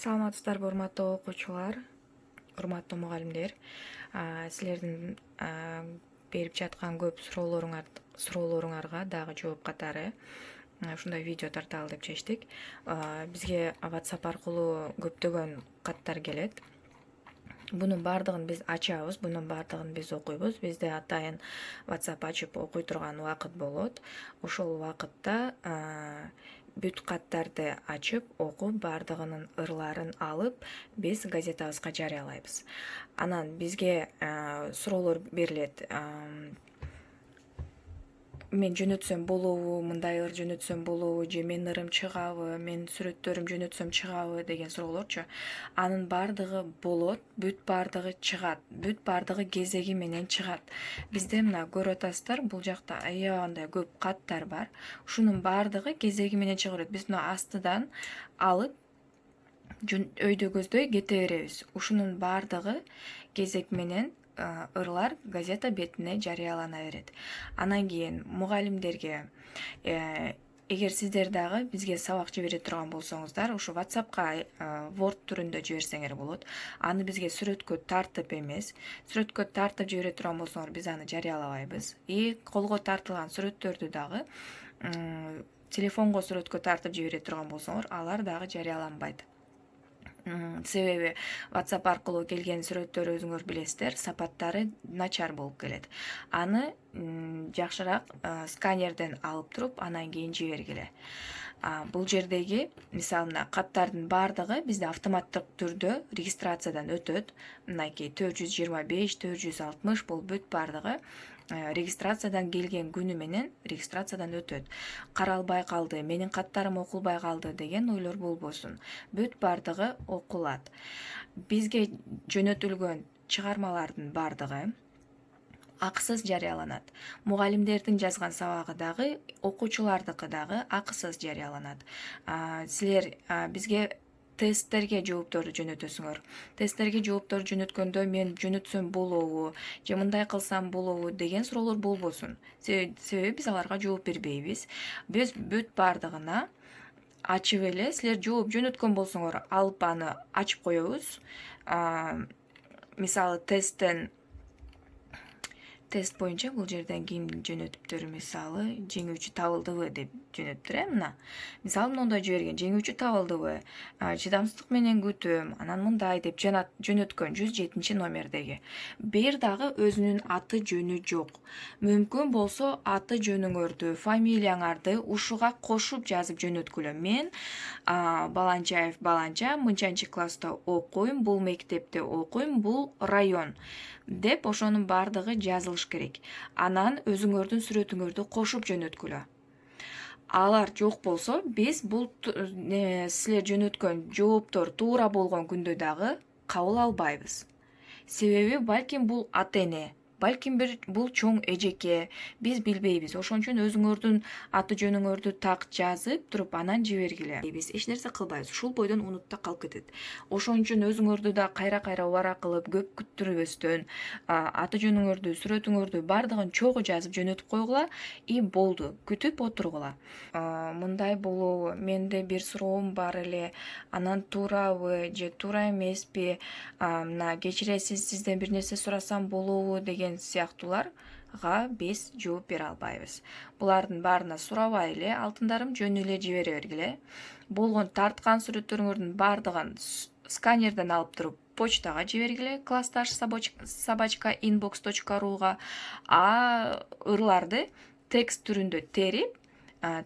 Саламатсыздарбы, урматтуу окуучулар, урматтуу мугалимдер. Силердин берип жаткан көп суроолоруңарга дагы жооп катары ушундай видео тарталы деп чечтик. Бизге WhatsApp аркылуу көптөгөн каттар келет. Бунун баардыгын биз ачабыз, бунун баардыгын биз окуйбуз. Бизде атайын WhatsApp ачып окуй турган убакыт болот. Ошол убакытта бүт каттарды ачып, окуп, баардыгынын ырларын алып, биз газетабызга жарыялайбыз. Анан бизге суроолор берилет. Мен жөнөтсөм болобу, мындай ыр жөнөтсөм болобу, же менин ырым чыгабы, менин сүрөттөрүм жөнөтсөм чыгабы деген суроолорчу. Анын баардыгы болот, бүт баардыгы чыгат, бүт баардыгы кезеги менен чыгат. Бизде мына көрүп атасыздар, бул жакта аябандай көп каттар бар. Ушунун баардыгы кезеги менен чыга берет. Биз мына астыдан алып өйдө көздөй кете беребиз. Ушунун баардыгы кезек менен ырлар газета бетине жарыялана берет. Анан кийин мугалимдерге эгер сиздер дагы бизге сабак жибере турган болсоңуздар, ушу WhatsAppка Word түрүндө жиберсеңер болот. Аны бизге сүрөткө тартып эмес, сүрөткө тартып жибере турган болсоңор биз аны жарыялабайбыз. Колго тартылган сүрөттөрдү дагы телефонго сүрөткө тартып жибере турган болсоңор, алар дагы жарыяланбайт. Себеби WhatsApp аркылуу келген сүрөттөр өзүңөр билесиздер, сапаттары начар болуп келет. Аны жакшыраак сканерден алып туруп, анан кийин жибергиле. Бул жердеги мисалы мына каттардын баардыгы бизде автоматтык түрдө регистрациядан өтөт. Мынакей 425, 460 бул бүт баардыгы регистрациядан келген күнү менен регистрациядан өтөт. Каралбай калды, менин каттарым окулбай калды деген ойлор болбосун. Бүт баардыгы окулат. Бизге жөнөтүлгөн чыгармалардын баардыгы акысыз жарыяланат. Мугалимдердин жазган сабагы дагы, окуучулардыкы дагы акысыз жарыяланат. Силер бизге тесттерге жоопторду жөнөтөсүңөр. Тесттерге жоопторду жөнөткөндө мен жөнөтсөм болобу, же мындай кылсам болобу деген суроолор болбосун. Себеби биз аларга жооп бербейбиз. Биз бүт баардыгына ачып эле, силер жооп жөнөткөн болсоңор, алып аны ачып коебуз. Мисалы тест боюнча бул жерден ким жөнөтүптөр, мисалы жеңүүчү табылдыбы деп жөнөттүр, мына. Мисалы мондой жиберген, жеңүүчү табылдыбы, чыдамсыздык менен күтөм, анан мындай деп жөнөткөн 107 номердеги. Бир дагы өзүнүн аты жөнү жок. Мүмкүн болсо аты жөнүңөрдү, фамилияңарды ушуга кошуп жазып жөнөткүлө. Мен Баланчаев Баланча, мынчанчы класста окуйм, бул мектепте окуйм, бул район деп ошонун баардыгы жазылыш керек. Анан өзүңөрдүн сүрөтүңөрдү кошуп жөнөткүлө. Алар жок болсо, биз бул силер жөнөткөн жооптор туура болгон күндө дагы кабыл албайбыз. Себеби балким бул ата-эне, балким бул чоң эжеке, биз билбейбиз. Ошон үчүн өзүңөрдүн аты жөнүңөрдү так жазып туруп анан жибергиле. Биз эч нерсе кылбайбыз. Ушул бойдон унутта калып кетет. Ошон үчүн өзүңөрдү да кайра убара кылып, көп күттүрбөстөн аты жөнүңөрдү, сүрөтүңөрдү баардыгын чогуу жазып жөнөтүп койгула и болду. Күтүп отургула. Мындай болобу? Менде бир суроом бар эле. Анан туурабы же туура эмеспи? Мына кечиресиз, сизден бир нерсе сурасам болобу деген сыяктууларга биз жооп бере албайбыз. Булардын баарына сурабай эле, алтындарым жөн эле жибере бергиле. Болгон тарткан сүрөттөрүңөрдүн баардыгын сканерден алып туруп почтага жибергиле, classdash@inbox.ru ырларды текст түрүндө терип,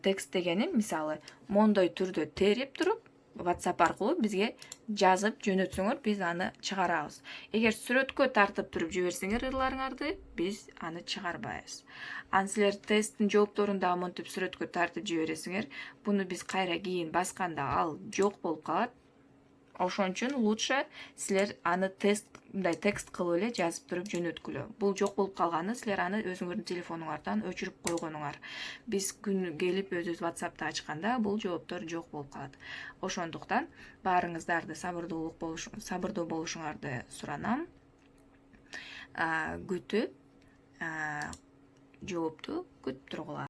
текст дегеним мисалы мондой түрдө терип туруп WhatsApp аркылуу бизге жазып жөнөтсөңөр, биз аны чыгарабыз. Эгер сүрөткө тартып туруп жиберсеңер ырларыңарды, биз аны чыгарбайбыз. Силер тесттин жоопторун да монтип сүрөткө тартып жибересиңер, буну биз кайра кийин басканда ал жок болуп калат. Ошон үчүн лучше силер аны мындай текст кылып эле жазып туруп жөнөткүлө. Бул жок болуп калганы силер аны өзүңөрдүн телефонуңардан өчүрүп койгонуңар. Биз күн келип өзүбүз WhatsApp'ты ачканда бул жооптор жок болуп калат. Ошондуктан баарыңыздарды сабырдуу болушуңарды суранам. Күтүп жоопту күтүп тургула.